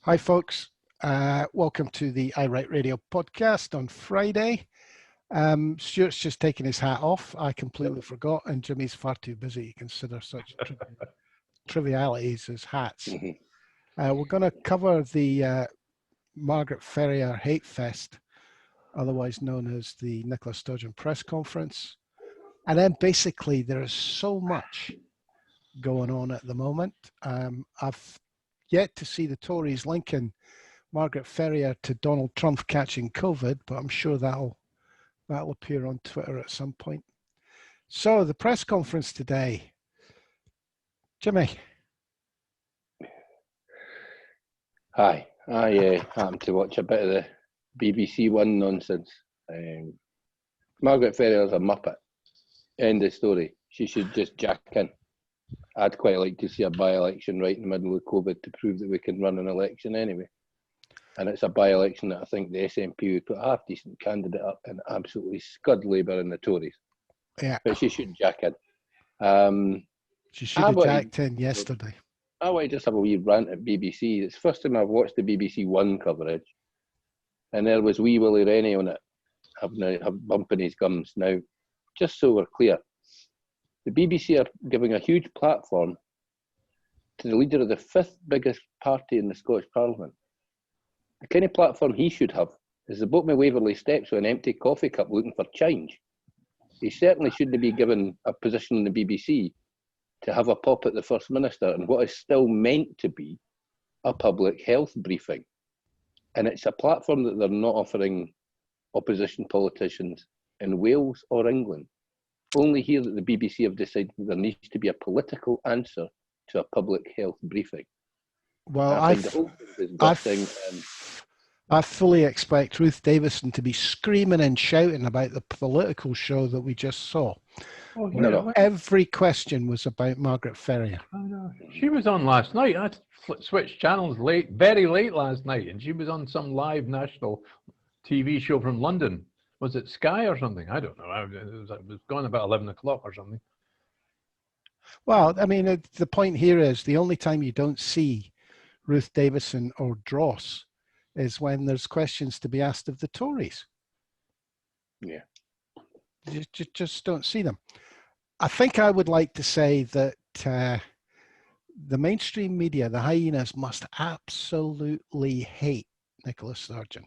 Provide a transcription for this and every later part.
Hi, folks. Welcome to the I Write Radio podcast on Friday. Stuart's just taken his hat off. I completely forgot, and Jimmy's far too busy to consider such trivialities as hats. We're going to cover the Margaret Ferrier Hate Fest, otherwise known as the Nicola Sturgeon press conference. And then basically there is so much going on at the moment. I've yet to see the Tories linking Margaret Ferrier to Donald Trump catching COVID, but I'm sure that'll appear on Twitter at some point. So the press conference today, Jimmy. Hi, I happened to watch a bit of the BBC One nonsense. Margaret Ferrier's a muppet. End of story. She should just jack in. I'd quite like to see a by-election right in the middle of COVID to prove that we can run an election anyway. And it's a by-election that I think the SNP would put a half-decent candidate up and absolutely scud Labour and the Tories. Yeah. But she should jack in. She should have jacked in yesterday. I want to just have a wee rant at BBC. It's the first time I've watched the BBC One coverage. And there was wee Willie Rennie on it, bumping his gums. Now, just so we're clear, the BBC are giving a huge platform to the leader of the fifth biggest party in the Scottish Parliament. The kind of platform he should have is the Boatman Waverley Steps with an empty coffee cup looking for change. He certainly shouldn't be given a position in the BBC to have a pop at the First Minister and what is still meant to be a public health briefing. And it's a platform that they're not offering opposition politicians in Wales or England. Only here that the BBC have decided that there needs to be a political answer to a public health briefing. Well, I fully expect Ruth Davison to be screaming and shouting about the political show that we just saw. Oh, yeah. No. Every question was about Margaret Ferrier. Oh, no. She was on last night. I switched channels very late last night, and she was on some live national TV show from London. Was it Sky or something? I don't know. It was gone about 11 o'clock or something. Well, I mean, the point here is the only time you don't see Ruth Davison or Dross is when there's questions to be asked of the Tories. Yeah. You just don't see them. I think I would like to say that the mainstream media, the hyenas, must absolutely hate Nicola Sturgeon.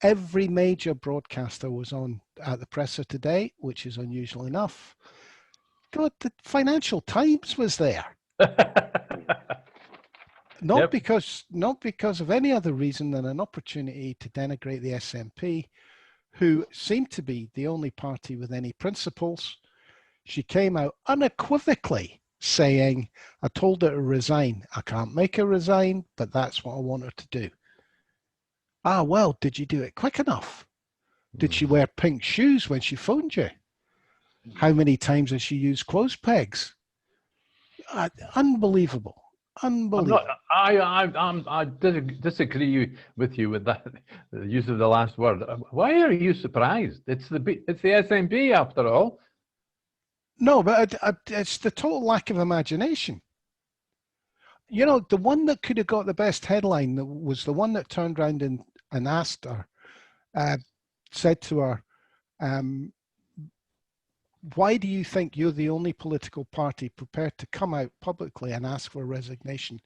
Every major broadcaster was on at the presser today, which is unusual enough. God, the Financial Times was there. Not because of any other reason than an opportunity to denigrate the SNP, who seemed to be the only party with any principles. She came out unequivocally saying, I told her to resign. I can't make her resign, but that's what I want her to do. Ah, well, did you do it quick enough? Did she wear pink shoes when she phoned you? How many times has she used clothes pegs? Unbelievable. Unbelievable. I disagree with you with that, the use of the last word. Why are you surprised? It's the SNP after all. No, but it's the total lack of imagination. You know, the one that could have got the best headline was the one that turned around and asked her, said to her, why do you think you're the only political party prepared to come out publicly and ask for resignation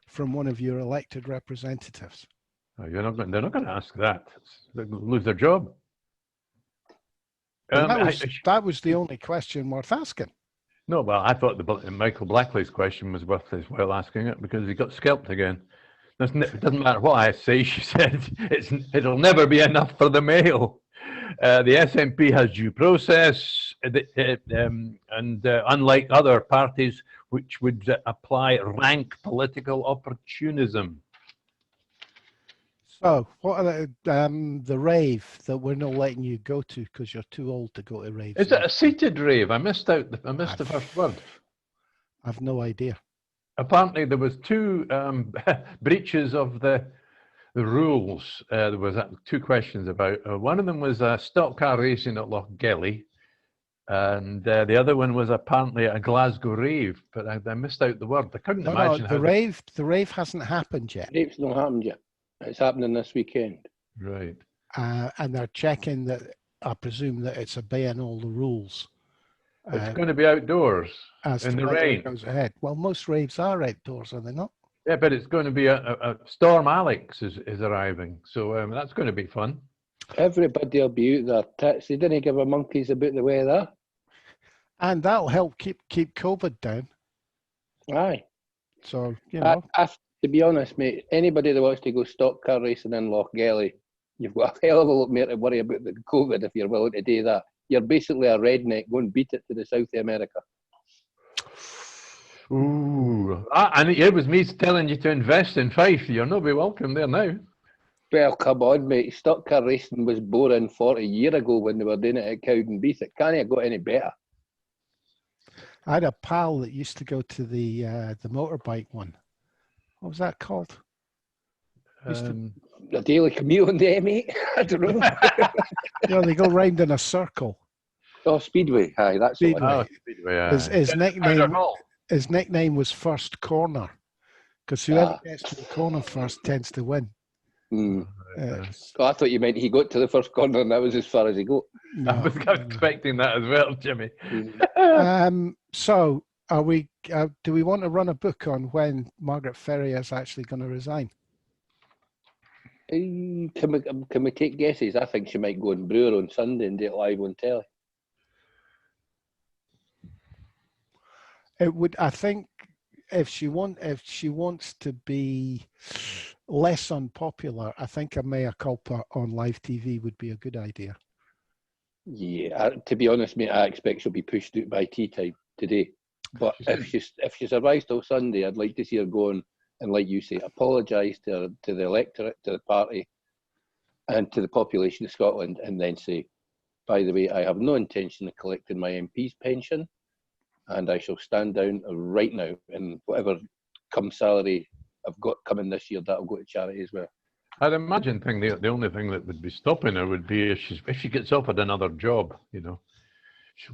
from one of your elected representatives? Oh, they're not going to ask that. They'll lose their job. That was the only question worth asking. No, well, I thought Michael Blackley's question was worth his while asking it because he got skelped again. It doesn't matter what I say, she said, it'll never be enough for the Mail. The SNP has due process, and unlike other parties which would apply rank political opportunism. So, what are the rave that we're not letting you go to because you're too old to go to raves? Is it a seated rave? I missed the first word. I've no idea. Apparently, there was two breaches of the rules. There was two questions about. One of them was stock car racing at Lochgelly, And the other one was apparently a Glasgow rave, but I missed out the word. I couldn't imagine No, how the rave hasn't happened yet. It's not happened yet. It's happening this weekend. Right. And they're checking that, I presume that it's obeying all the rules. It's going to be outdoors As in to the whether rain. it goes ahead. Well, most raves are outdoors, are they not? Yeah, but it's going to be a Storm Alex is arriving, so that's going to be fun. Everybody will be out there tits. They didn't give a monkeys about the weather. And that'll help keep COVID down. Aye. So, you know. To be honest, mate, anybody that wants to go stock car racing in Lochgelly, you've got a hell of a lot more to worry about than COVID if you're willing to do that. You're basically a redneck. Go and beat it to the South of America. Ooh. And it was me telling you to invest in Fife. You're not be welcome there now. Well, come on, mate. Stock car racing was boring 40 years ago when they were doing it at Cowdenbeath. It can't have got any better. I had a pal that used to go to the motorbike one. What was that called? The daily commute on the M8? I don't know. You know, they go round in a circle. Oh, Speedway. Aye, that's what Speedway. His nickname was First Corner, because whoever gets to the corner first tends to win. Oh, I thought you meant he got to the first corner and that was as far as he got. No, I was expecting that as well, Jimmy. So, are we? Do we want to run a book on when Margaret Ferrier is actually going to resign? Can we take guesses? I think she might go and brew her on Sunday and do it live on telly. It would. I think if she wants to be less unpopular, I think a mea culpa on live TV would be a good idea. Yeah, to be honest, mate, I expect she'll be pushed out by tea time today. But if she survives till Sunday, I'd like to see her go on and, like you say, apologise to the electorate, to the party, and to the population of Scotland, and then say, by the way, I have no intention of collecting my MP's pension, and I shall stand down right now, and whatever salary I've got coming this year, that'll go to charity as well. I'd imagine the only thing that would be stopping her would be if she gets offered another job, you know,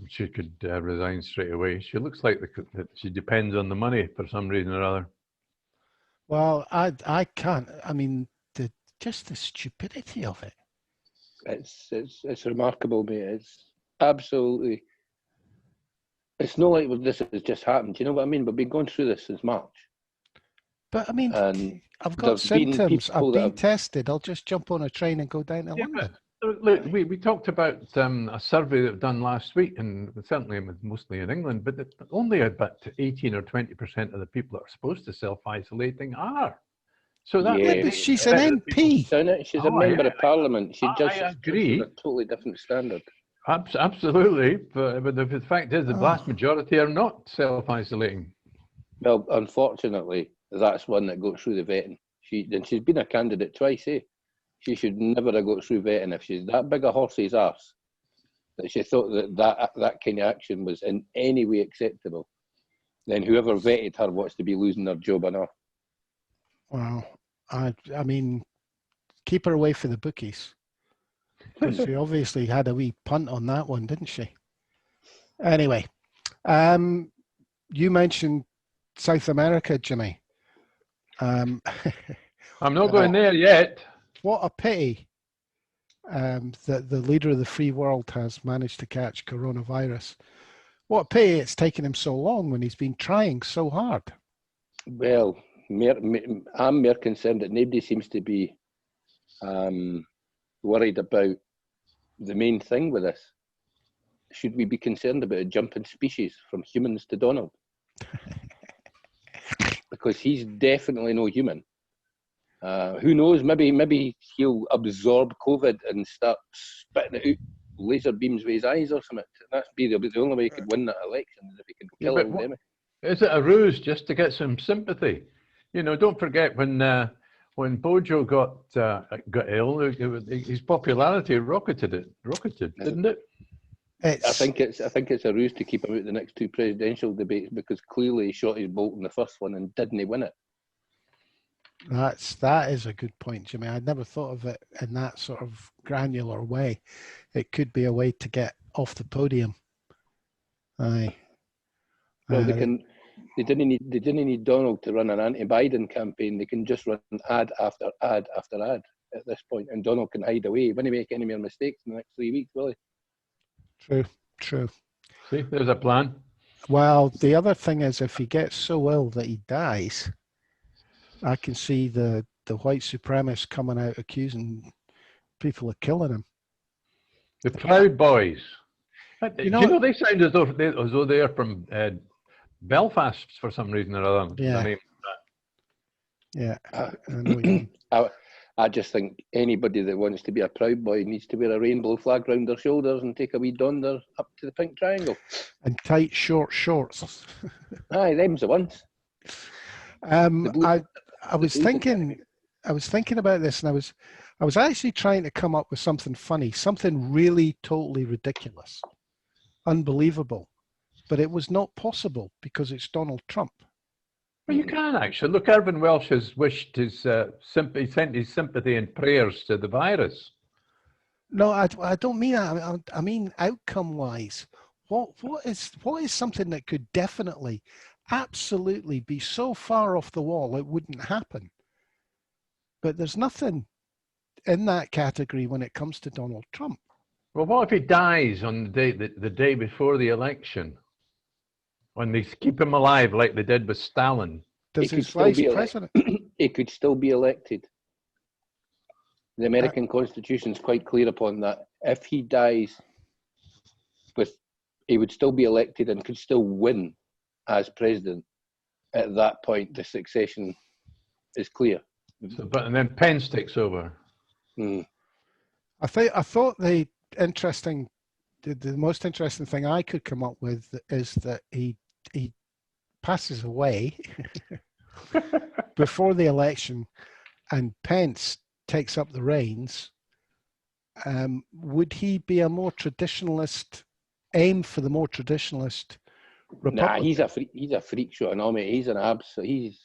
she could resign straight away. She looks like that she depends on the money for some reason or other. Well, I can't. I mean, just the stupidity of it. It's remarkable, mate. It's absolutely. It's not like this has just happened. Do you know what I mean? We've been going through this since March. But I mean, and I've got symptoms. I've been tested. I'll just jump on a train and go down to London. Look, we talked about a survey that was done last week, and certainly mostly in England, but only about 18 or 20% of the people that are supposed to self-isolating are. So that but she's an MP. She's a member of Parliament. She I agree. A totally different standard. Absolutely, but the fact is, the vast majority are not self-isolating. Well, unfortunately, that's one that goes through the vetting. She's been a candidate twice, eh? She should never have got through vetting. If she's that big a horse's arse, that she thought that kind of action was in any way acceptable, then whoever vetted her wants to be losing their job enough. Well, I mean, keep her away from the bookies. She obviously had a wee punt on that one, didn't she? Anyway, you mentioned South America, Jimmy. I'm not going there yet. What a pity that the leader of the free world has managed to catch coronavirus. What a pity it's taken him so long when he's been trying so hard. Well, I'm more concerned that nobody seems to be worried about the main thing with this. Should we be concerned about a jumping species from humans to Donald? Because he's definitely no human. Who knows? Maybe he'll absorb COVID and start spitting it out laser beams with his eyes or something. That'd be the only way he could win that election, is if he can kill it. Is it a ruse just to get some sympathy? You know, don't forget when Bojo got ill, his popularity rocketed, didn't it? I think it's a ruse to keep him out the next two presidential debates, because clearly he shot his bolt in the first one and didn't win it. That is a good point, Jimmy. I'd never thought of it in that sort of granular way. It could be a way to get off the podium. Aye. So they didn't need Donald to run an anti-Biden campaign. They can just run ad after ad after ad at this point, and Donald can hide away. He won't make any more mistakes in the next 3 weeks, will he? True. See, there's a plan. Well, the other thing is, if he gets so ill that he dies, I can see the white supremacists coming out accusing people of killing him. The Proud Boys. You Do you know they sound as though they're from Belfast for some reason or other. Yeah. The name. Yeah, I know what you mean. I just think anybody that wants to be a Proud Boy needs to wear a rainbow flag round their shoulders and take a wee donder up to the pink triangle. And tight, short shorts. Aye, them's the ones. I was thinking about this, and I was actually trying to come up with something funny, something really totally ridiculous, unbelievable, but it was not possible because it's Donald Trump. Well, you can actually. Look, Irvin Welsh has wished his sent his sympathy and prayers to the virus. No, I don't mean that. I mean outcome-wise. What is something that could definitely, absolutely be so far off the wall it wouldn't happen? But there's nothing in that category when it comes to Donald Trump. Well, what if he dies on the day before the election? When they keep him alive like they did with Stalin. Does his vice president? He could still be elected. The American Constitution is quite clear upon that. If he dies, he would still be elected and could still win as president. At that point, the succession is clear. So, and then Pence takes over. Mm. I thought the most interesting thing I could come up with is that he passes away before the election and Pence takes up the reins. Would he be a more traditionalist, aim for the more traditionalist Republican? Nah, he's a freak show, no, mate. He's an absolute, he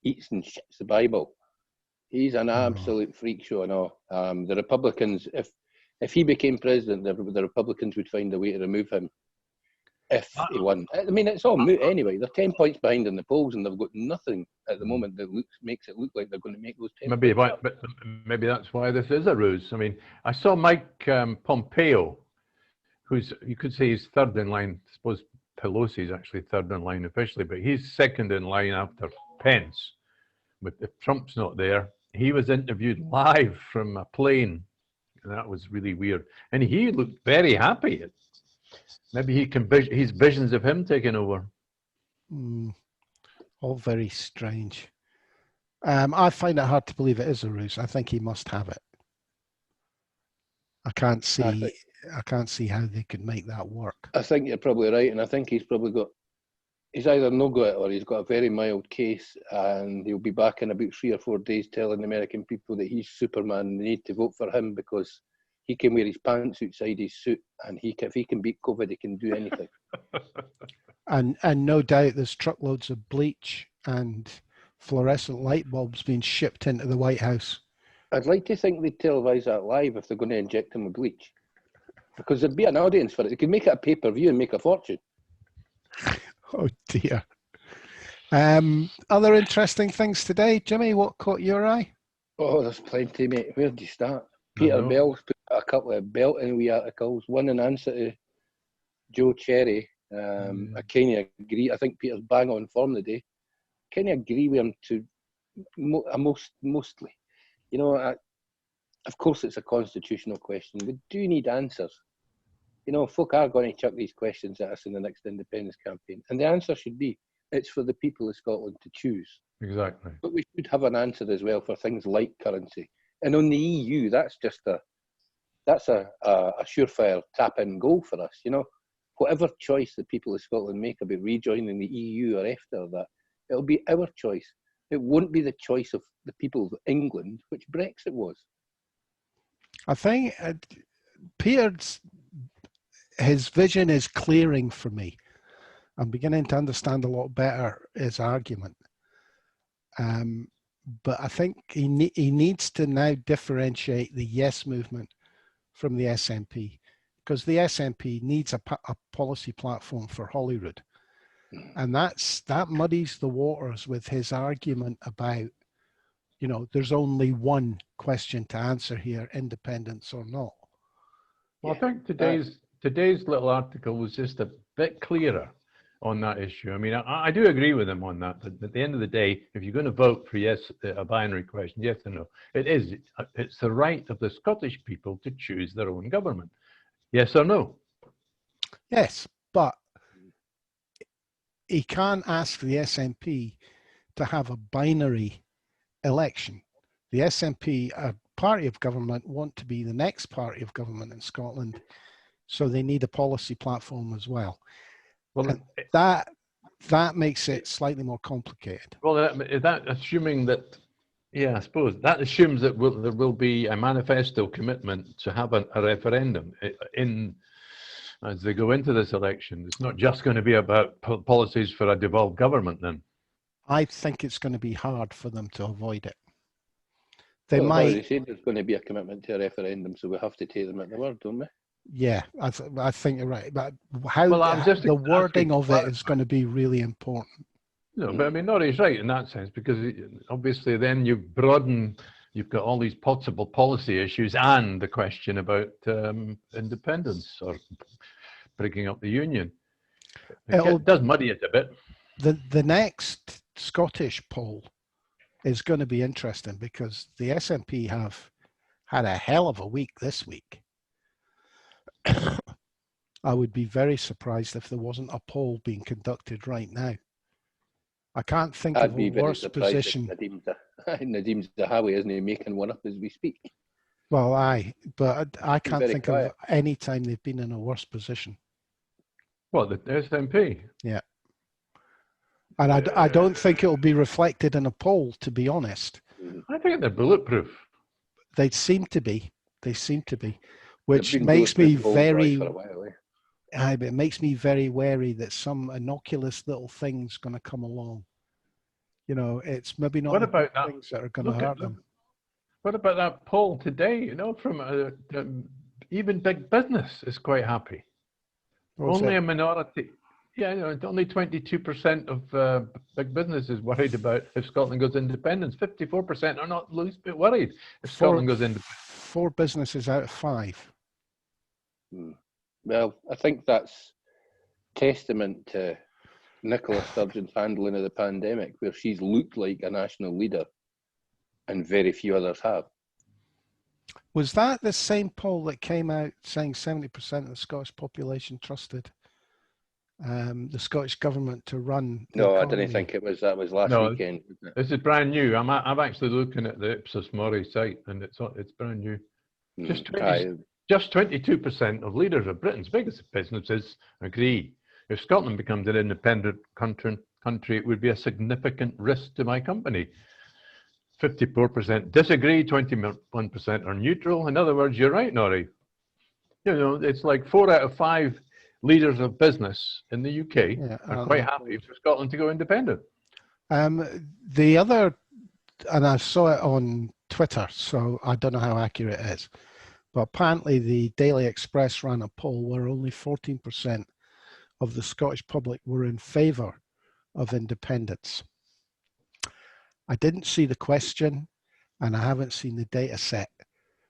eats and shits the Bible. He's an absolute freak show, no. The Republicans, if he became president, the Republicans would find a way to remove him if he won. I mean, it's all moot anyway. They're 10 points behind in the polls, and they've got nothing at the moment that makes it look like they're going to make those 10 points. But maybe that's why this is a ruse. I mean, I saw Mike Pompeo, who's, you could say he's third in line. I suppose Pelosi's actually third in line officially, but he's second in line after Pence. But if Trump's not there, he was interviewed live from a plane, and that was really weird. And he looked very happy. Maybe his visions of him taking over. All very strange. I find it hard to believe it is a ruse. I think he must have it. I can't see how they could make that work. I think you're probably right, and I think he's either no got it or he's got a very mild case, and he'll be back in about 3 or 4 days telling the American people that he's Superman and they need to vote for him because he can wear his pants outside his suit, and if he can beat COVID, he can do anything. And no doubt there's truckloads of bleach and fluorescent light bulbs being shipped into the White House. I'd like to think they'd televise that live if they're going to inject him with bleach, because there'd be an audience for it. They could make it a pay-per-view and make a fortune. Oh dear. Other interesting things today, Jimmy. What caught your eye? Oh, there's plenty, mate. Where do you start? Peter Bell's put a couple of belting wee articles. One in answer to Joe Cherry. I kind of agree. I think Peter's bang on form today. Kind of agree with him to mostly. You know, of course it's a constitutional question. We do need answers. You know, folk are going to chuck these questions at us in the next independence campaign. And the answer should be, it's for the people of Scotland to choose. Exactly. But we should have an answer as well for things like currency. And on the EU, that's a surefire tap-in goal for us, you know. Whatever choice the people of Scotland make about rejoining the EU or after that, it'll be our choice. It won't be the choice of the people of England, which Brexit was. I think his vision is clearing for me. I'm beginning to understand a lot better his argument. But I think he needs to now differentiate the Yes movement from the SNP. because the SNP needs a policy platform for Holyrood. And that muddies the waters with his argument about, you know, there's only one question to answer here, independence or not. Well, I think today's little article was just a bit clearer on that issue. I mean, I do agree with him on that, but at the end of the day, if you're going to vote for yes, a binary question, yes or no, it's the right of the Scottish people to choose their own government. Yes or no? Yes, but he can't ask the SNP to have a binary election. The SNP, a party of government, want to be the next party of government in Scotland, so they need a policy platform as well. Well, and that makes it slightly more complicated. Well, that assuming that, yeah, I suppose that assumes that there will be a manifesto commitment to have a referendum as they go into this election. It's not just going to be about policies for a devolved government then. I think it's going to be hard for them to avoid it. They might. Said there's going to be a commitment to a referendum, so we have to take them at the word, don't we? Yeah, I think you're right. But the wording of it is going to be really important. No, but I mean, Norrie's right in that sense, because obviously then you've got all these possible policy issues and the question about independence or breaking up the union. It does muddy it a bit. The next Scottish poll is going to be interesting because the SNP have had a hell of a week this week. I would be very surprised if there wasn't a poll being conducted right now. I can't think of a worse position. Nadeem Zahawi isn't he making one up as we speak? Well, but I can't think of any time they've been in a worse position. What, the SNP? Yeah. And I don't think it will be reflected in a poll, to be honest. I think they're bulletproof. They seem to be. Which makes me very. It makes me very wary that some innocuous little thing's going to come along. You know, it's maybe not things that are going to hurt them. What about that poll today? You know, from even big business is quite happy. Only a minority. Yeah, you know, only 22% of big business is worried about if Scotland goes independence. 54% are not the least bit worried if Scotland goes independent. 4 businesses out of 5. Well, I think that's testament to Nicola Sturgeon's handling of the pandemic, where she's looked like a national leader and very few others have. Was that the same poll that came out saying 70% of the Scottish population trusted the Scottish government to run? No, I didn't think it was. That was last weekend. Wasn't it? This is brand new. I'm actually looking at the Ipsos Mori site, and it's brand new. Just 22% of leaders of Britain's biggest businesses agree if Scotland becomes an independent country, it would be a significant risk to my company. 54% disagree, 21% are neutral. In other words, you're right, Norrie. You know, it's like 4 out of 5 leaders of business in the UK are quite happy for Scotland to go independent. The other, and I saw it on Twitter, so I don't know how accurate it is, but apparently the Daily Express ran a poll where only 14% of the Scottish public were in favour of independence. I didn't see the question and I haven't seen the data set,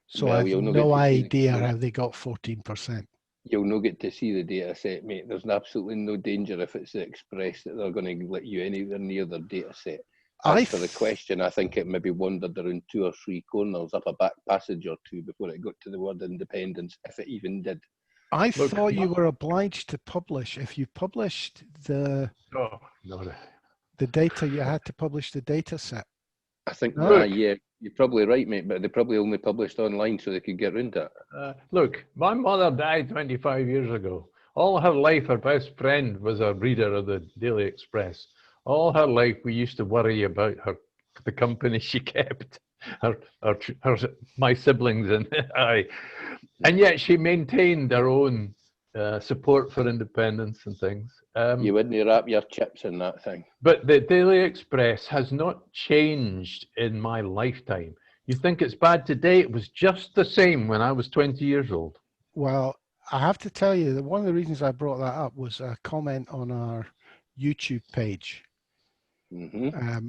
so I have no idea how they got 14%. You'll not get to see the data set, mate. There's absolutely no danger if it's the Express that they're going to let you anywhere near their data set. As for the question, I think it maybe wandered around 2 or 3 corners up a back passage or 2 before it got to the word independence, if it even did. I thought you were obliged to publish. If you published the data, you had to publish the data set. I think, yeah, you're probably right, mate, but they probably only published online so they could get around it. Look, my mother died 25 years ago. All her life, her best friend was a reader of the Daily Express. All her life, we used to worry about the company she kept, my siblings and I. And yet she maintained her own support for independence and things. You wouldn't wrap your chips in that thing. But the Daily Express has not changed in my lifetime. You think it's bad today? It was just the same when I was 20 years old. Well, I have to tell you that one of the reasons I brought that up was a comment on our YouTube page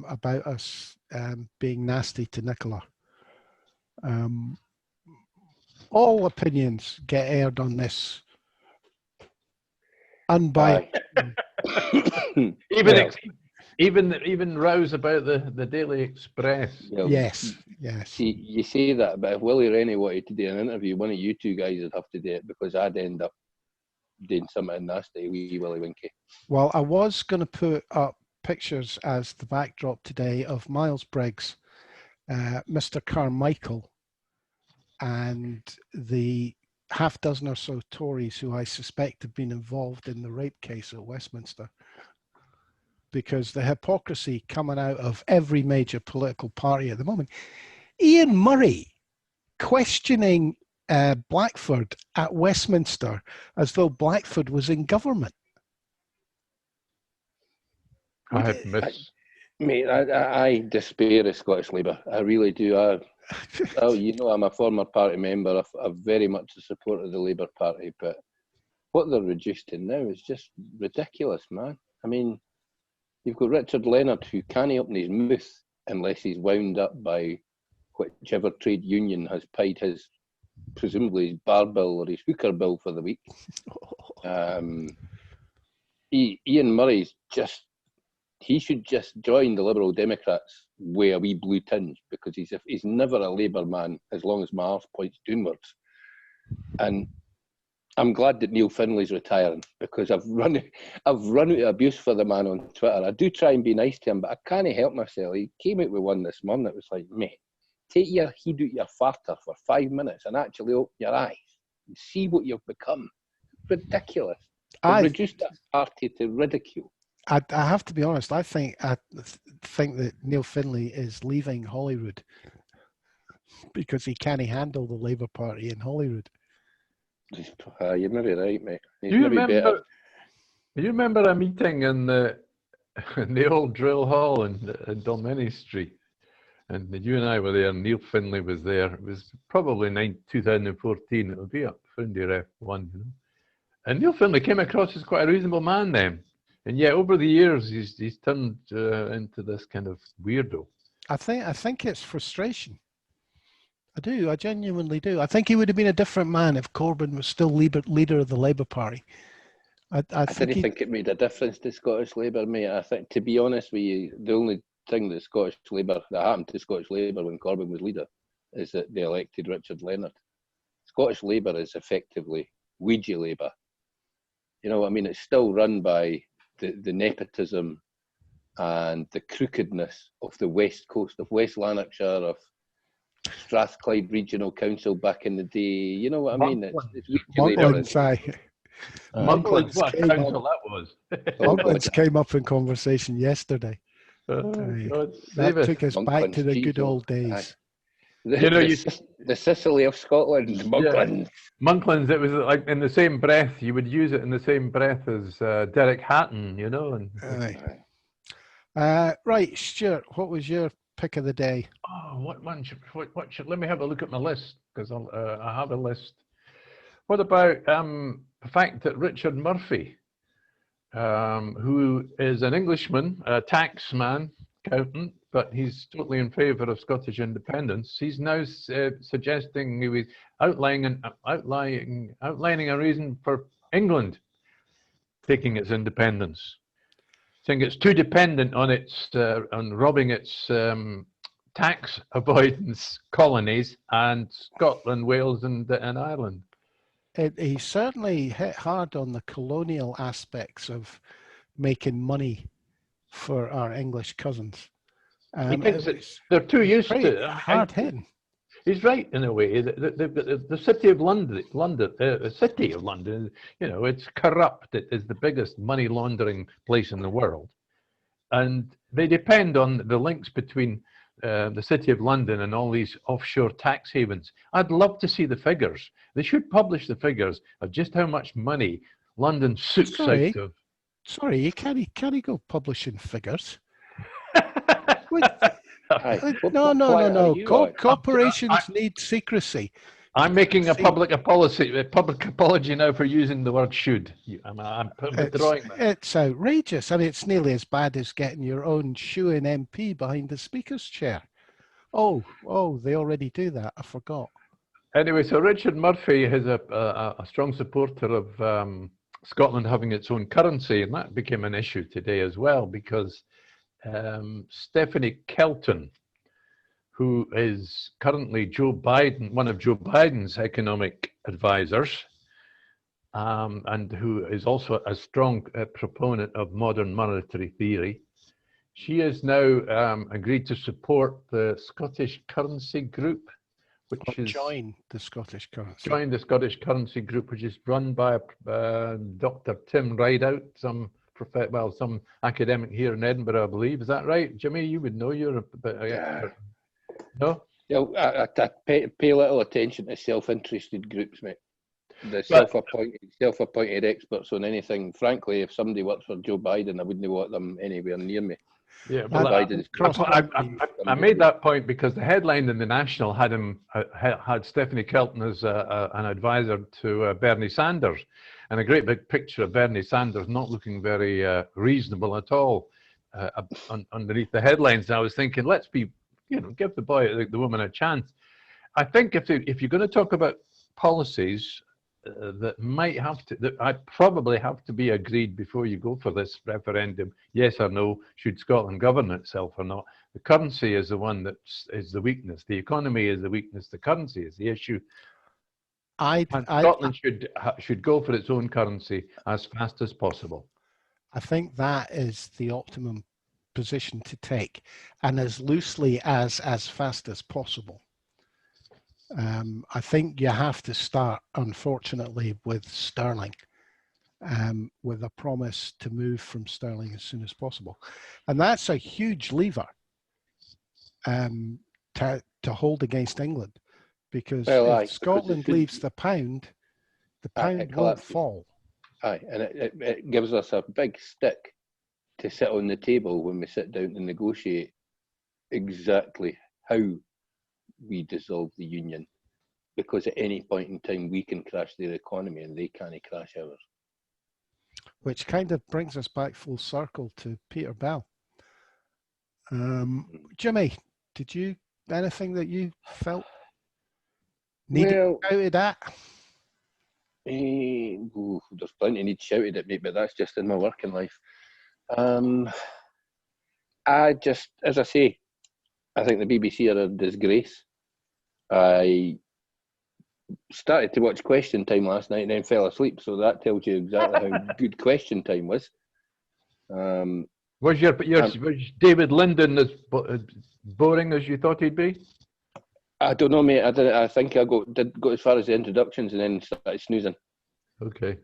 about us being nasty to Nicola. All opinions get aired on this. Unbiased. Even rows about the Daily Express. Yes. See, you say that, but if Willie Rennie wanted to do an interview, one of you two guys would have to do it, because I'd end up doing something nasty, wee Willie Winky. Well, I was going to put up pictures as the backdrop today of Miles Briggs, Mr. Carmichael, and the half dozen or so Tories who I suspect have been involved in the rape case at Westminster. Because the hypocrisy coming out of every major political party at the moment. Ian Murray questioning Blackford at Westminster as though Blackford was in government. I have missed. Mate, I despair of Scottish Labour. I really do. You know, I'm a former party member. I'm very much a supporter of the Labour Party, but what they're reduced to now is just ridiculous, man. I mean, you've got Richard Leonard, who can't open his mouth unless he's wound up by whichever trade union has paid his, presumably his bar bill or his hooker bill for the week. Ian Murray's he should just join the Liberal Democrats with a wee blue tinge, because he's never a Labour man as long as my arse points downwards. And I'm glad that Neil Finlay's retiring, because I've run out of abuse for the man on Twitter. I do try and be nice to him, but I can't help myself. He came out with one this morning that was like, mate, take your head out your farter for 5 minutes and actually open your eyes and see what you've become. Ridiculous. I've reduced that party to ridicule. I have to be honest. I think that Neil Finlay is leaving Holyrood because he can't handle the Labour Party in Holyrood. You're maybe right, mate. Do you remember a meeting in the old drill hall in Dalmeny Street? And you and I were there, and Neil Finlay was there. It was probably 2014. It would be up Fundy Ref 1, you know. And Neil Finlay came across as quite a reasonable man then. And yet over the years, he's turned into this kind of weirdo. I think it's frustration. I do. I genuinely do. I think he would have been a different man if Corbyn was still leader of the Labour Party. I didn't think it made a difference to Scottish Labour, mate. I think, to be honest with you, the only thing that happened to Scottish Labour when Corbyn was leader is that they elected Richard Leonard. Scottish Labour is effectively Ouija Labour. You know what I mean? It's still run by the nepotism and the crookedness of the west coast of West Lanarkshire, of Strathclyde Regional Council back in the day. You know what I mean? It's Monklands, Monklands, what a council that was. Monklands came up in conversation yesterday. God, that took us back to the good old days. The Sicily of Scotland, Monklands. Yeah. Monklands, it was like in the same breath, you would use it in the same breath as Derek Hatton, you know. Right, Stuart, what was your pick of the day? Oh, what should, let me have a look at my list, because I have a list. What about the fact that Richard Murphy, who is an Englishman, a tax man, accountant, but he's totally in favour of Scottish independence. He's now suggesting he was outlining a reason for England taking its independence, saying it's too dependent on on robbing its tax avoidance colonies and Scotland, Wales, and Ireland. He certainly hit hard on the colonial aspects of making money for our English cousins. He thinks they're too used to it. Hard hitting. He's right in a way. The city of London, the city of London, you know, it's corrupt. It is the biggest money laundering place in the world, and they depend on the links between the city of London and all these offshore tax havens. I'd love to see the figures. They should publish the figures of just how much money London sucks out of. Sorry, you can't go publishing figures. No. Corporations need secrecy. I'm making a See, public apology now for using the word should. I'm withdrawing that. It's outrageous. I mean, it's nearly as bad as getting your own shoe-in MP behind the Speaker's chair. Oh, they already do that. I forgot. Anyway, so Richard Murphy is a strong supporter of Scotland having its own currency, and that became an issue today as well because Stephanie Kelton, who is currently one of Joe Biden's economic advisors, and who is also a strong proponent of modern monetary theory. She has now agreed to support the Scottish Currency Group, join the Scottish Currency. Join the Scottish Currency Group, which is run by Dr. Tim Rideout, some academic here in Edinburgh, I believe. Is that right, Jimmy? You would know. You're a bit expert. No? Yeah, I pay little attention to self-interested groups, mate. The self-appointed experts on anything. Frankly, if somebody works for Joe Biden, I wouldn't want them anywhere near me. Yeah, well, I made that point because the headline in the National had Stephanie Kelton as an advisor to Bernie Sanders, and a great big picture of Bernie Sanders not looking very reasonable at all underneath the headlines. And I was thinking, let's be, give the woman a chance. I think if you're going to talk about policies that I probably have to be agreed before you go for this referendum, yes or no, should Scotland govern itself or not. The currency is the one that is the weakness. The economy is the weakness. The currency is the issue. Scotland should go for its own currency as fast as possible. I think that is the optimum position to take, and as loosely as fast as possible. I think you have to start, unfortunately, with sterling, with a promise to move from sterling as soon as possible. And that's a huge lever to hold against England, because if Scotland leaves the pound won't fall. Aye, and it gives us a big stick to sit on the table when we sit down to negotiate exactly how we dissolve the union, because at any point in time we can crash their economy and they can't crash ours. Which kind of brings us back full circle to Peter Bell. Jimmy, did you anything that you felt needed shouted at? There's plenty need shouted at me, but that's just in my working life. As I say, I think the BBC are a disgrace. I started to watch Question Time last night and then fell asleep, so that tells you exactly how good Question Time was. Was David Linden as boring as you thought he'd be? I don't know, mate. I think I did go as far as the introductions and then started snoozing. Okay.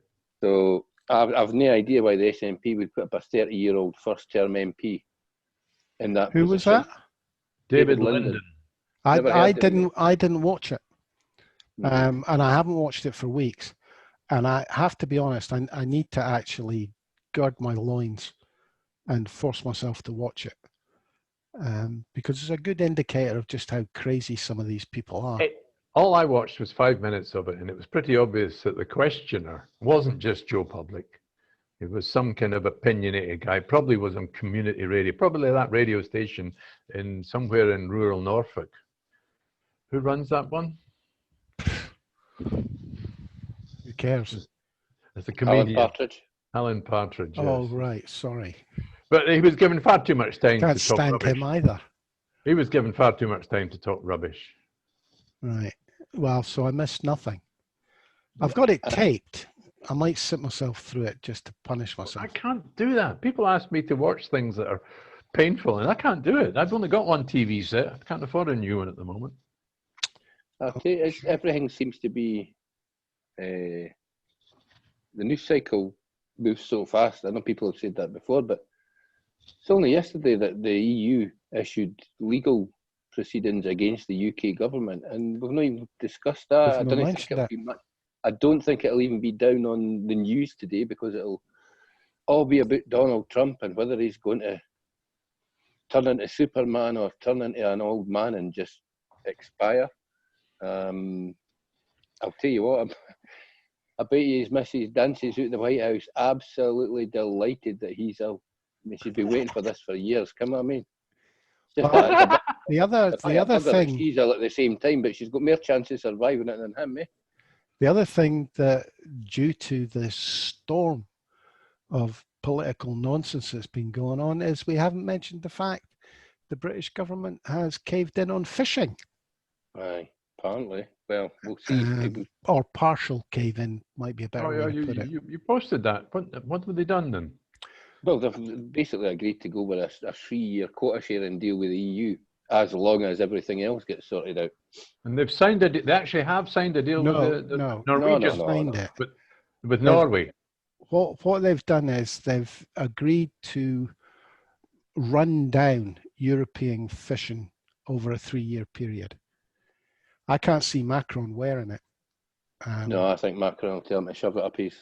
So I've no idea why the SNP would put up a 30-year-old first-term MP in that Who position. was that? David Linden. I didn't watch it, and I haven't watched it for weeks. And I have to be honest, I need to actually gird my loins and force myself to watch it, because it's a good indicator of just how crazy some of these people are. All I watched was 5 minutes of it, and it was pretty obvious that the questioner wasn't just Joe Public. It was some kind of opinionated guy, probably was on community radio, probably that radio station somewhere in rural Norfolk. Who runs that one? Who cares? It's a comedian. Alan Partridge. Yes. Oh, right. Sorry. But he was given far too much time Can't to talk rubbish. stand him either. He was given far too much time to talk rubbish. Right. Well, so I missed nothing. I've got it taped. I might sit myself through it just to punish myself. I can't do that. People ask me to watch things that are painful, and I can't do it. I've only got one TV set. I can't afford a new one at the moment. Okay, everything seems to be... the news cycle moves so fast. I know people have said that before, but it's only yesterday that the EU issued legal proceedings against the UK government, and we've not even discussed that. I don't think it'll even be down on the news today, because it'll all be about Donald Trump and whether he's going to turn into Superman or turn into an old man and just expire. I'll tell you what, I bet you his missus dances out the White House, absolutely delighted that he's ill. I mean, she's been waiting for this for years. Come on, I mean, just that. The other thing, she's ill at the same time, but she's got more chance of surviving it than him, eh? the other thing that, due to the storm of political nonsense that's been going on, is we haven't mentioned the fact the British government has caved in on fishing. Aye, apparently. Well, we'll see. Or partial cave in might be a better way to put it. You posted that. What have they done then? Well, they've basically agreed to go with a 3-year quota sharing deal with the EU, as long as everything else gets sorted out. And they've signed they actually have signed a deal with the Norwegians. Signed it. With Norway. What they've done is they've agreed to run down European fishing over a 3-year period. I can't see Macron wearing it. No, I think Macron will tell him to shove it up his.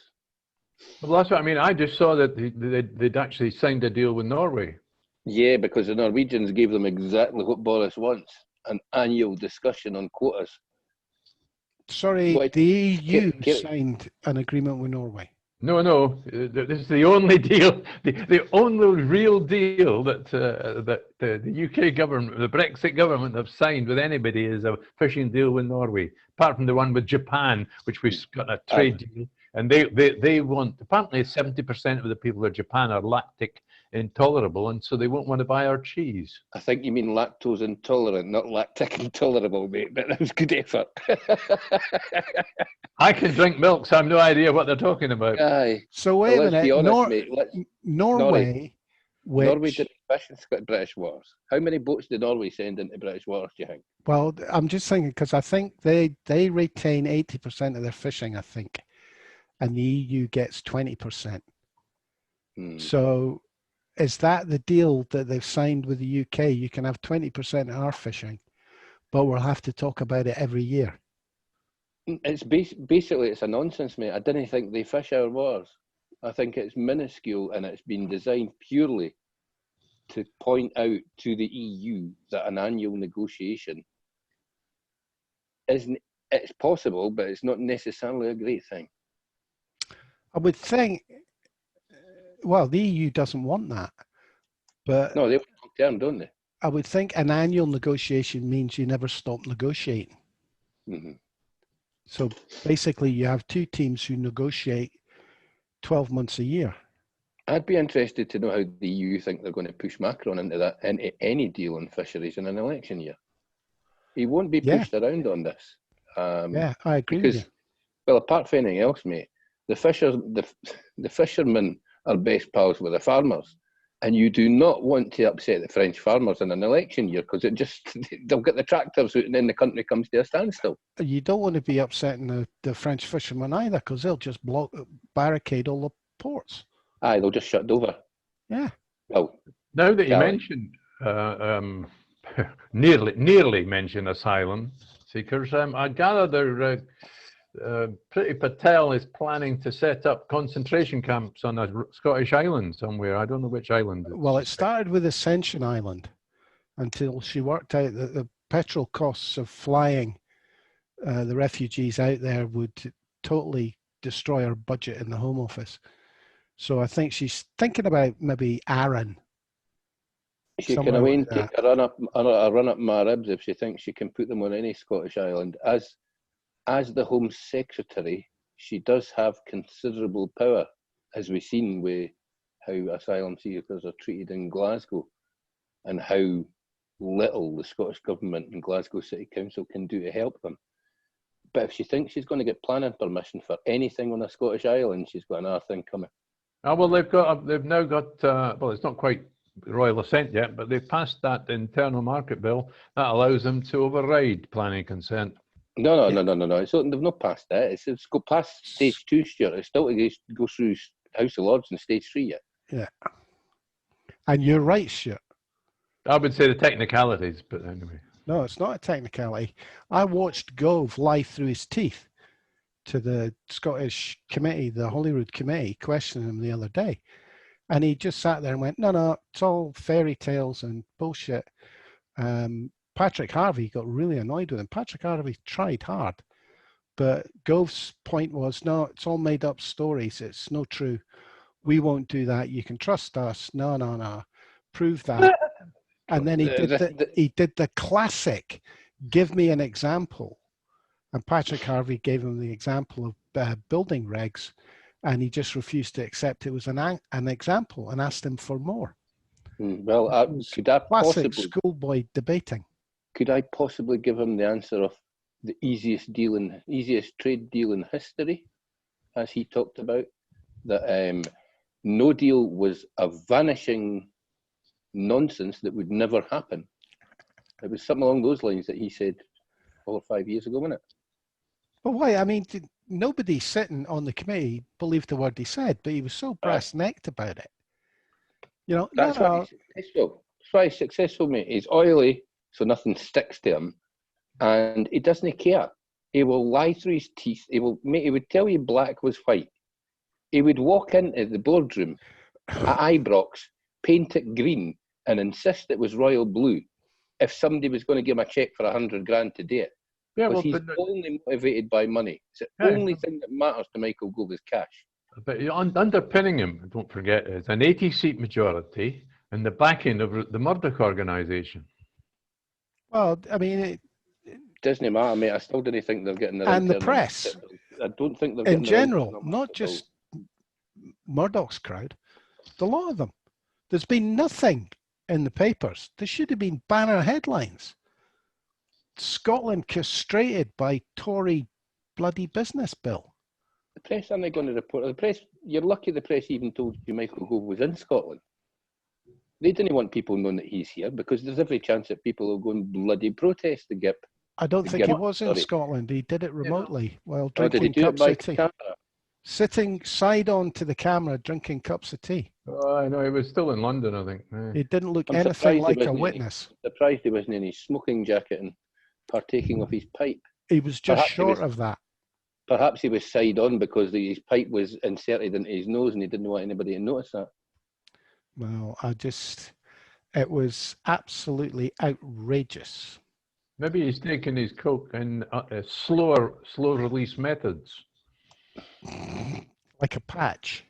Well, that's what I mean. I just saw that they'd actually signed a deal with Norway. Yeah, because the Norwegians gave them exactly what Boris wants, an annual discussion on quotas. Sorry, the EU signed an agreement with Norway. No. This is the only deal, the only real deal that the UK government, the Brexit government, have signed with anybody is a fishing deal with Norway. Apart from the one with Japan, which we've got a trade deal, and they want, apparently 70% of the people of Japan are lactic intolerable, and so they won't want to buy our cheese. I think you mean lactose intolerant, not lactic intolerable, mate. But that was good effort. I can drink milk, so I have no idea what they're talking about. Aye. So wait a minute. Let's be honest, mate. Norway did fish in British waters. How many boats did Norway send into British waters, do you think? Well, I'm just thinking, because I think they retain 80% of their fishing, I think, and the EU gets 20%. So is that the deal that they've signed with the UK? You can have 20% of our fishing, but we'll have to talk about it every year. It's basically it's a nonsense, mate. I didn't think they fish our waters. I think it's minuscule, and it's been designed purely to point out to the EU that an annual negotiation it's possible, but it's not necessarily a great thing. I would think, well, the EU doesn't want that, but no, they want long term, don't they? I would think an annual negotiation means you never stop negotiating. Mm-hmm. So basically, you have two teams who negotiate 12 months a year. I'd be interested to know how the EU think they're going to push Macron into any deal on fisheries in an election year. He won't be pushed around on this. Yeah, I agree with you. Well, apart from anything else, mate, the fishermen are best pals with the farmers, and you do not want to upset the French farmers in an election year, because they'll get the tractors out and then the country comes to a standstill. You don't want to be upsetting the French fishermen either, because they'll just barricade all the ports. Aye, they'll just shut over. Yeah. Well, now that you mentioned nearly mention asylum seekers, I gather Priti Patel is planning to set up concentration camps on a Scottish island somewhere. I don't know which island. Well, it started with Ascension Island until she worked out that the petrol costs of flying the refugees out there would totally destroy her budget in the Home Office. So I think she's thinking about maybe Arran. She can away and take a run up my ribs if she thinks she can put them on any Scottish island. As the Home Secretary, she does have considerable power, as we've seen with how asylum seekers are treated in Glasgow, and how little the Scottish Government and Glasgow City Council can do to help them. But if she thinks she's going to get planning permission for anything on a Scottish island, she's got another thing coming. Oh, well, they've now got, well, it's not quite royal assent yet, but they've passed that internal market bill that allows them to override planning consent. No. So they've not passed that. It's go past stage 2, Stuart. It's still to go through House of Lords in stage 3 yet. Yeah. And you're right, Stuart. I would say the technicalities, but anyway. No, it's not a technicality. I watched Gove lie through his teeth to the Scottish committee, the Holyrood committee, questioning him the other day. And he just sat there and went, no, it's all fairy tales and bullshit. Patrick Harvey got really annoyed with him. Patrick Harvey tried hard, But Gove's point was, no, it's all made up stories. It's no true. We won't do that. You can trust us. No, no, no. Prove that. And then he did the classic, give me an example. And Patrick Harvey gave him the example of building regs, and he just refused to accept it was an example and asked him for more. Well, could I classic possibly schoolboy debating? Could I possibly give him the answer of the easiest trade deal in history, as he talked about? That no deal was a vanishing nonsense that would never happen. It was something along those lines that he said 4 or 5 years ago, wasn't it? Well, why? I mean, nobody sitting on the committee believed the word he said, but he was so brass-necked about it. You know, that's why he's successful. That's why he's successful, mate. He's oily, so nothing sticks to him, and he doesn't care. He will lie through his teeth. He would tell you black was white. He would walk into the boardroom at Ibrox, paint it green, and insist it was royal blue if somebody was going to give him a cheque for 100 grand to do it. Yeah, because he's only motivated by money. It's the only thing that matters to Michael Gove is cash. But underpinning him, don't forget, is an 80-seat majority and the backing of the Murdoch organisation. Well, I mean, it doesn't matter, mate. I still didn't think they're getting their and the press. I don't think they're getting in general, not just Murdoch's crowd. A lot of them. There's been nothing in the papers. There should have been banner headlines. Scotland castrated by Tory bloody business bill. The press aren't going to report. The press, you're lucky the press even told you Michael Gove was in Scotland. They didn't want people knowing that he's here because there's every chance that people will go and bloody protest the GIP. I don't think he was in Scotland. He did it remotely while drinking cups of tea. Sitting side on to the camera, drinking cups of tea. Oh, I know, he was still in London, I think. Yeah. He didn't look anything like a witness. Surprised he wasn't in his smoking jacket and partaking of his pipe. He was just short of that. Perhaps he was side on because his pipe was inserted into his nose and he didn't want anybody to notice that. Well, it was absolutely outrageous. Maybe he's taking his coke in slow release methods. Like a patch.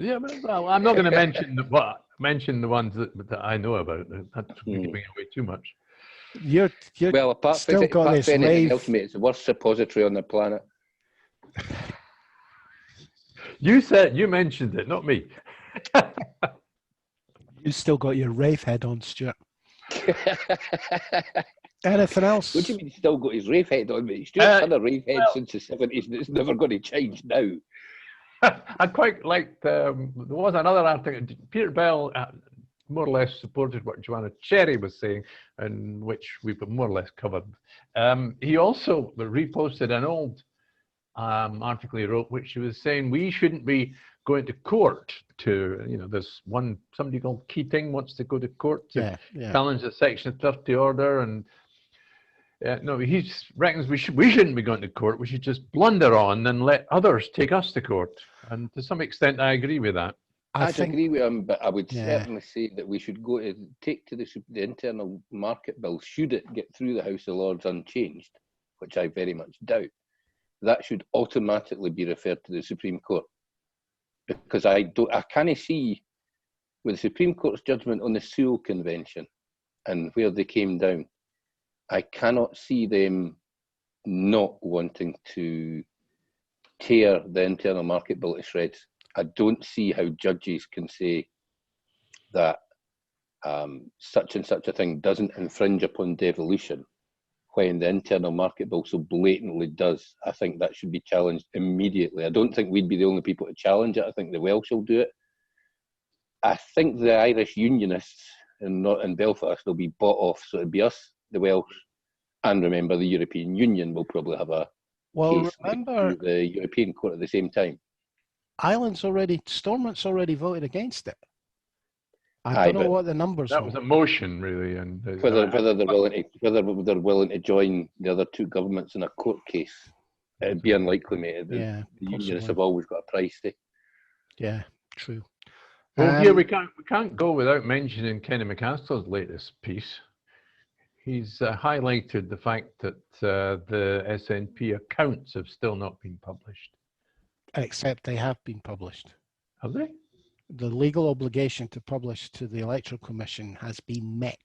Yeah, well, I'm not going to mention the ones that I know about. That's giving away too much. You're well, apart still from anything else, mate, it's the worst suppository on the planet. You mentioned it, not me. You still got your rave head on, Stuart. Anything else? What do you mean he's still got his rave head on, mate? Stuart's had a rave head since the 70s and it's never going to change now. I quite liked, there was another article, Peter Bell more or less supported what Joanna Cherry was saying, and which we've more or less covered. He also reposted an old article he wrote, which he was saying we shouldn't be going to court to, there's somebody called Keating wants to go to court to challenge the Section 30 order, and no, he reckons we shouldn't be going to court. We should just blunder on and let others take us to court. And to some extent, I agree with that. I agree with him, but I would certainly say that we should go to take to the internal market bill. Should it get through the House of Lords unchanged, which I very much doubt, that should automatically be referred to the Supreme Court, because I can't see with the Supreme Court's judgment on the Sewell Convention and where they came down. I cannot see them not wanting to tear the internal market bill to shreds. I don't see how judges can say that such and such a thing doesn't infringe upon devolution when the internal market bill so blatantly does. I think that should be challenged immediately. I don't think we'd be the only people to challenge it. I think the Welsh will do it. I think the Irish unionists in Belfast will be bought off, so it'll be us, the Welsh, and remember the European Union will probably have a case through the European Court at the same time. Stormont's already voted against it. I don't know what the numbers are. That was a motion, really, and whether they're willing to join the other two governments in a court case, it'd be unlikely, mate. The unionists have always got a price to. Yeah, true. Well, here we can't go without mentioning Kenny McCaskill's latest piece. he's highlighted the fact that the SNP accounts have still not been published. Except they have been published. Have they? The legal obligation to publish to the Electoral Commission has been met.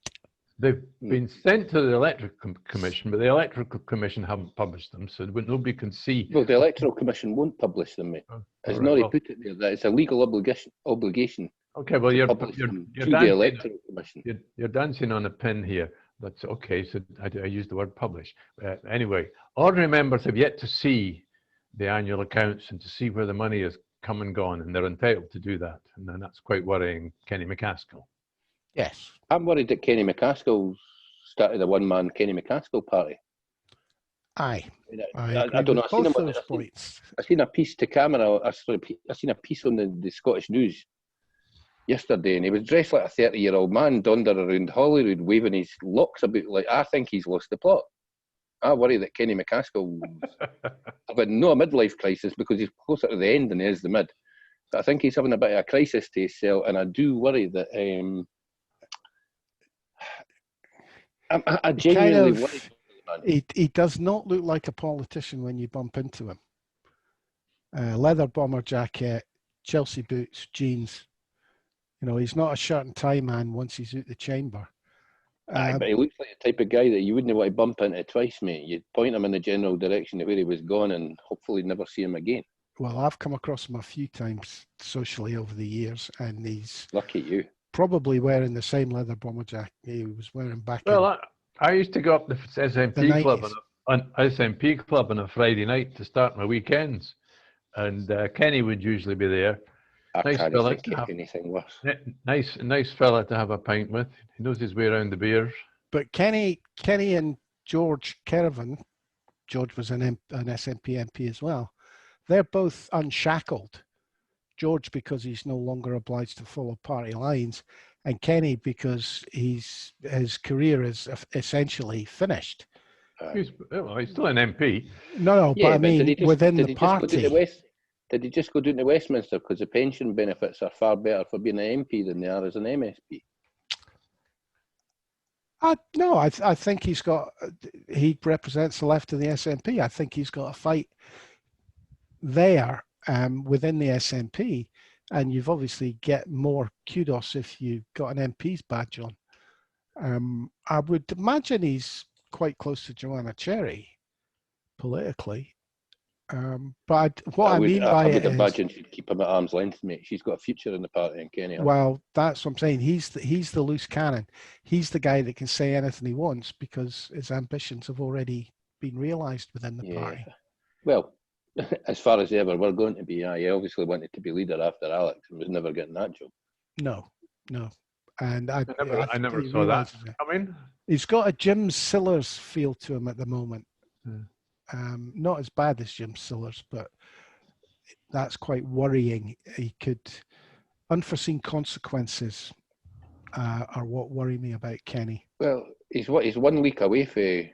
They've been sent to the Electoral Commission, but the Electoral Commission haven't published them, so nobody can see. Well, the Electoral Commission won't publish them, mate. As Norrie put it there, that it's a legal obligation. Okay, well, you're the Electoral Commission. You're dancing on a pin here. That's okay. So I used the word publish. Anyway, ordinary members have yet to see the annual accounts and to see where the money has come and gone, and they're entitled to do that. And then that's quite worrying Kenny McCaskill. Yes. I'm worried that Kenny McCaskill started a one-man Kenny McCaskill party. Aye. I don't know. I seen a piece to camera. I seen a piece on the Scottish News yesterday, and he was dressed like a 30-year-old man, donder around Holyrood, waving his locks about like I think he's lost the plot. I worry that Kenny McCaskill having no midlife crisis because he's closer to the end than he is the mid. But I think he's having a bit of a crisis to himself, and I do worry that I genuinely worry. He does not look like a politician when you bump into him. Leather bomber jacket, Chelsea boots, jeans. You know, he's not a shirt and tie man once he's out the chamber. But he looks like the type of guy that you wouldn't want to bump into twice, mate. You'd point him in the general direction of where he was gone and hopefully never see him again. Well, I've come across him a few times socially over the years, and he's lucky you. Probably wearing the same leather bomber jacket he was wearing back. Well, I used to go up the SNP club on a Friday night to start my weekends, and Kenny would usually be there. I can't think of anything worse. Nice fella to have a pint with. He knows his way around the beers. But Kenny and George Kerrivan, George was an SNP MP as well. They're both unshackled. George because he's no longer obliged to follow party lines, and Kenny because his career is essentially finished. He's still an MP. No, but I mean within the party. Did he just go down to Westminster because the pension benefits are far better for being an MP than they are as an MSP? No, I think he represents the left of the SNP. I think he's got a fight there within the SNP, and you've obviously get more kudos if you've got an MP's badge on. I would imagine he's quite close to Joanna Cherry politically. But I would imagine she'd keep him at arm's length, mate. She's got a future in the party, and Kenny. Well, that's what I'm saying. He's the loose cannon. He's the guy that can say anything he wants because his ambitions have already been realised within the party. Well, as far as they ever were going to be, he obviously wanted to be leader after Alex and was never getting that job. No. And I never saw that coming. He's got a Jim Sillars feel to him at the moment. Not as bad as Jim Sillars, but that's quite worrying. Unforeseen consequences are what worry me about Kenny. Well, he's 1 week away from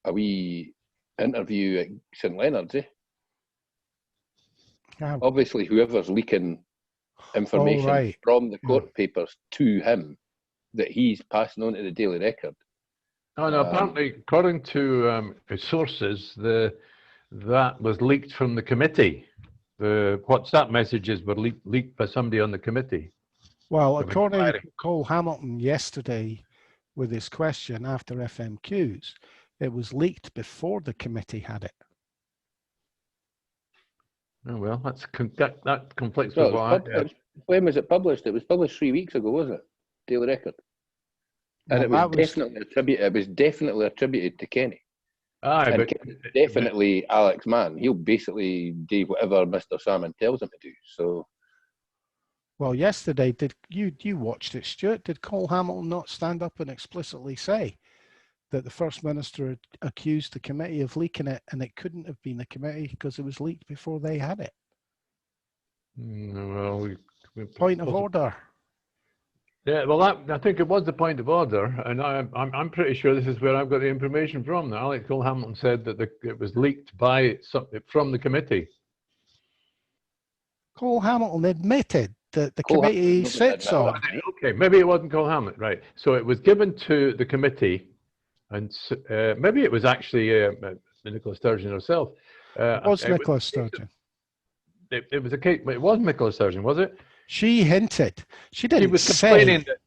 a wee interview at St Leonard's, eh? Obviously, whoever's leaking information from the court papers to him that he's passing on to the Daily Record. Oh, no, apparently, according to sources, that was leaked from the committee. The WhatsApp messages were leaked by somebody on the committee. Well, according to Cole Hamilton yesterday with his question after FMQs, it was leaked before the committee had it. Oh, well, that conflicts with what I heard. When was it published? It was published 3 weeks ago, wasn't it? Daily Record. And it was definitely attributed to Kenny. Aye, but definitely Alex Mann. He'll basically do whatever Mr. Salmon tells him to do. So, well, yesterday, did you watched it, Stuart? Did Cole Hamilton not stand up and explicitly say that the First Minister had accused the committee of leaking it, and it couldn't have been the committee because it was leaked before they had it? Well, point of order. Yeah, well, I think it was the point of order, and I'm pretty sure this is where I've got the information from. That Alex Cole Hamilton said that it was leaked from the committee. Cole Hamilton admitted that the committee sits on. Okay, maybe it wasn't Cole Hamilton, right? So it was given to the committee and maybe it was actually Nicola Sturgeon herself. It was Nicola Sturgeon. It was a case. It was Nicola Sturgeon, was it? She hinted. She didn't. She was complaining that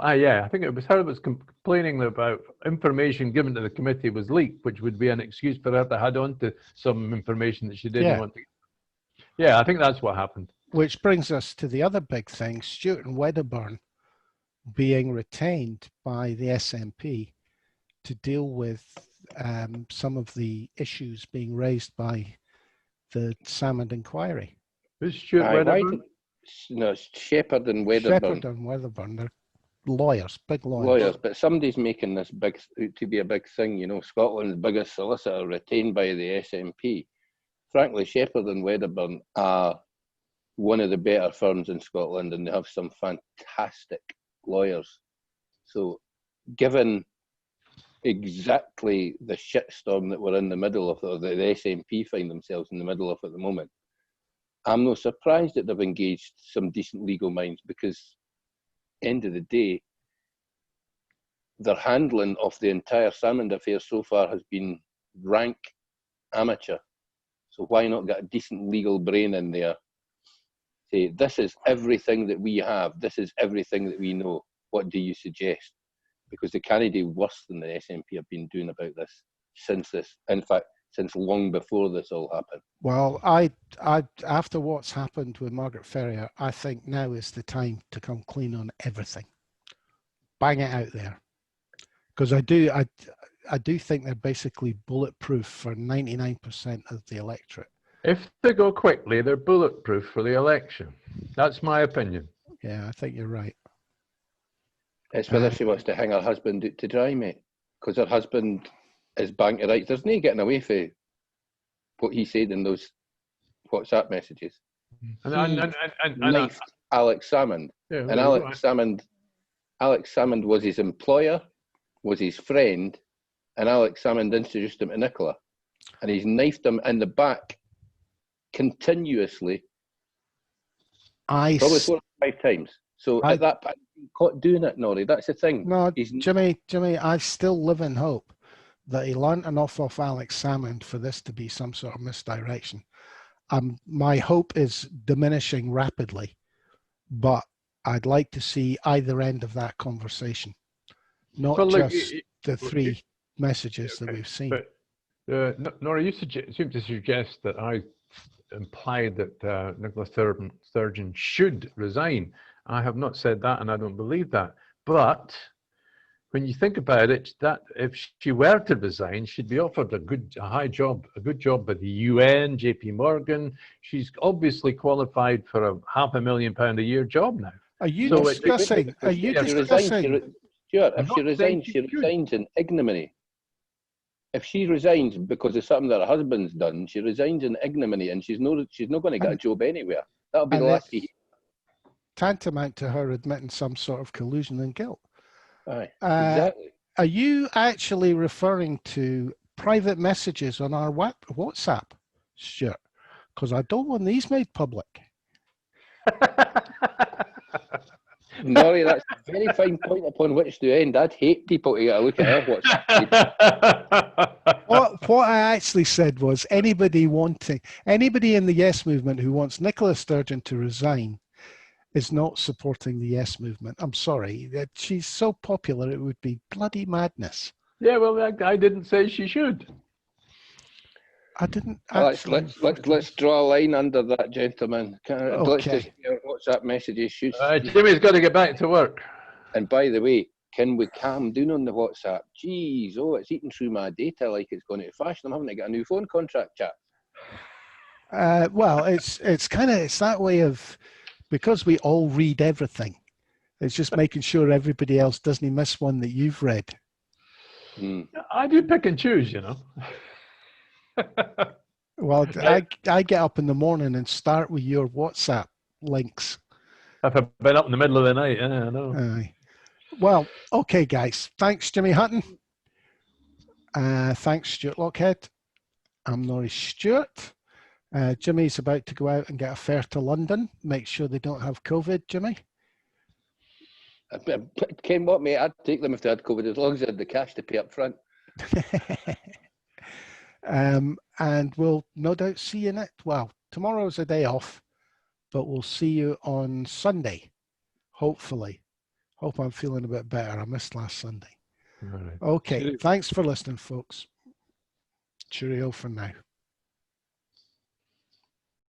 I think it was her that was complaining about information given to the committee was leaked, which would be an excuse for her to add on to some information that she didn't want to. Yeah, I think that's what happened. Which brings us to the other big thing: Stewart and Wedderburn being retained by the SNP to deal with some of the issues being raised by the Salmond inquiry. Who's Stewart Wedderburn? No, Shepherd and Wedderburn. Shepherd and Wedderburn, they're lawyers, big lawyers. Lawyers, but somebody's making this big to be a big thing. You know, Scotland's biggest solicitor retained by the SNP. Frankly, Shepherd and Wedderburn are one of the better firms in Scotland, and they have some fantastic lawyers. So, given exactly the shitstorm that we're in the middle of, or the SNP find themselves in the middle of at the moment, I'm not surprised that they've engaged some decent legal minds, because end of the day, their handling of the entire Salmond affair so far has been rank amateur. So why not get a decent legal brain in there? Say, this is everything that we have. This is everything that we know. What do you suggest? Because they can't do worse than the SNP have been doing about this since this. In fact, since long before this all happened. Well, I after what's happened with Margaret Ferrier, I think now is the time to come clean on everything. Bang it out there, because I do think they're basically bulletproof for 99% of the electorate. If they go quickly, they're bulletproof for the election. That's my opinion. Yeah, I think you're right. It's whether she wants to hang her husband out to dry, mate, because her husband is bang to rights. There's no getting away from what he said in those WhatsApp messages. And knifed Alex Salmond. Yeah, and Alex Salmond was his employer, was his friend, and Alex Salmond introduced him to Nicola. And he's knifed him in the back continuously, probably 4 or 5 times. So at that point, caught doing it, Norrie. That's the thing. No, Jimmy, I still live in hope that he learnt enough off Alex Salmond for this to be some sort of misdirection. My hope is diminishing rapidly, but I'd like to see either end of that conversation, not just the 3 messages that we've seen. But Nora, you seem to suggest that I implied that Nicola Sturgeon should resign. I have not said that, and I don't believe that. But when you think about it, that if she were to resign, she'd be offered a good job by the UN, JP Morgan. She's obviously qualified for a £500,000 a year job now. Are you discussing? Stuart, if she resigns, she resigns in ignominy. If she resigns because of something that her husband's done, she resigns in ignominy, and she's not going to get a job anywhere. That'll be the last thing. Tantamount to her admitting some sort of collusion and guilt. Aye, exactly. Are you actually referring to private messages on our WhatsApp, Stuart? Because I don't want these made public. Norrie, that's a very fine point upon which to end. I'd hate people to get a look at her WhatsApp. What I actually said was anybody in the Yes movement who wants Nicola Sturgeon to resign is not supporting the Yes movement. I'm sorry, that she's so popular, it would be bloody madness. Yeah, well, I didn't say she should. I didn't. Let's draw a line under that, gentlemen. Okay. Let's just hear WhatsApp messages. Jimmy's got to get back to work. And by the way, can we calm down on the WhatsApp? Jeez, it's eating through my data like it's going out of fashion. I'm having to get a new phone contract, chap. Well, it's that way of, because we all read everything. It's just making sure everybody else doesn't miss one that you've read. I do pick and choose, you know. Well, I get up in the morning and start with your WhatsApp links. If I've been up in the middle of the night, I know. Well, okay, guys. Thanks, Jimmy Hutton. Thanks, Stuart Lockhead. I'm Norrie Stewart. Jimmy's about to go out and get a fare to London. Make sure they don't have COVID, Jimmy. Ken what, mate? I'd take them if they had COVID, as long as they had the cash to pay up front. And we'll no doubt see you well, tomorrow's a day off, but we'll see you on Sunday, hopefully. Hope I'm feeling a bit better. I missed last Sunday. All right. Okay, Cheerio. thanks for listening, folks. Cheerio for now.